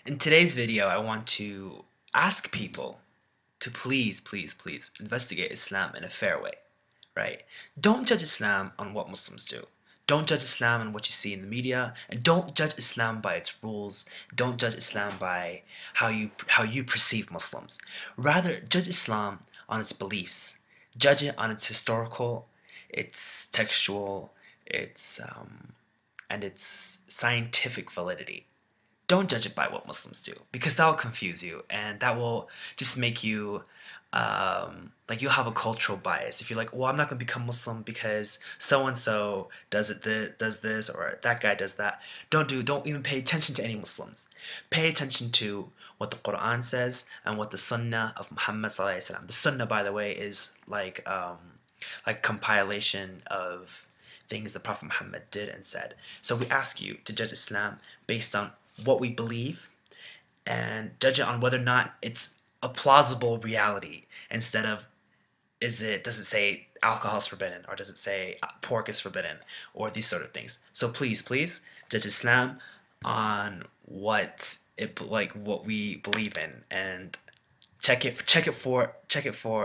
In today's video, I want to ask people to please, please, please investigate Islam in a fair way, right? Don't judge Islam on what Muslims do. Don't judge Islam on what you see in the media, and don't judge Islam by its rules. Don't judge Islam by how you perceive Muslims. Rather, judge Islam on its beliefs. Judge it on its historical, its textual, and its scientific validity. Don't judge it by what Muslims do, because that will confuse you and that will just make you like you'll have a cultural bias. If you're like, well, I'm not going to become Muslim because so and so does this or that guy does that. Don't even pay attention to any Muslims. Pay attention to what the Quran says and what the Sunnah of Muhammad sallallahu alaihi wasallam. The Sunnah, by the way, is like compilation of things the Prophet Muhammad did and said. So we ask you to judge Islam based on what we believe and judge it on whether or not it's a plausible reality instead of does it say alcohol is forbidden or does it say pork is forbidden or these sort of things. So please judge Islam on what we believe in and check it for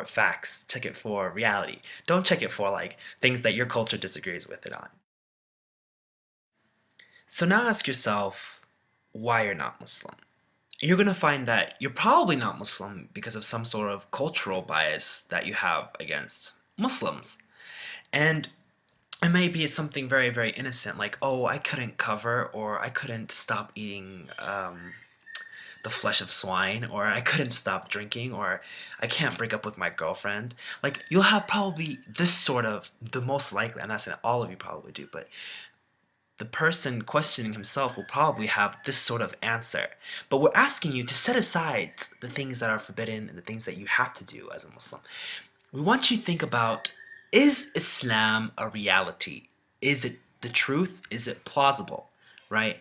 facts, check it for reality. Don't check it for like things that your culture disagrees with it on. So now ask yourself why you're not Muslim. You're going to find that you're probably not Muslim because of some sort of cultural bias that you have against Muslims. And it may be something very, very innocent, like, oh, I couldn't cover, or I couldn't stop eating the flesh of swine, or I couldn't stop drinking, or I can't break up with my girlfriend. Like, you'll have probably this sort of, the most likely, I'm not saying all of you probably do, but the person questioning himself will probably have this sort of answer. But we're asking you to set aside the things that are forbidden and the things that you have to do as a Muslim. We want you to think about, is Islam a reality? Is it the truth? Is it plausible? Right?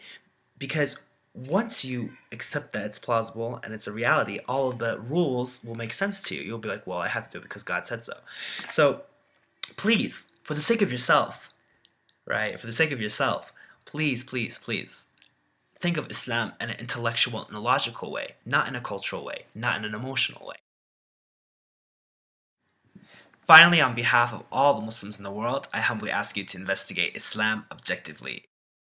Because once you accept that it's plausible and it's a reality, all of the rules will make sense to you. You'll be like, well, I have to do it because God said so. So please, for the sake of yourself, right? For the sake of yourself, please think of Islam in an intellectual and a logical way, not in a cultural way, not in an emotional way. Finally, on behalf of all the Muslims in the world, I humbly ask you to investigate Islam objectively.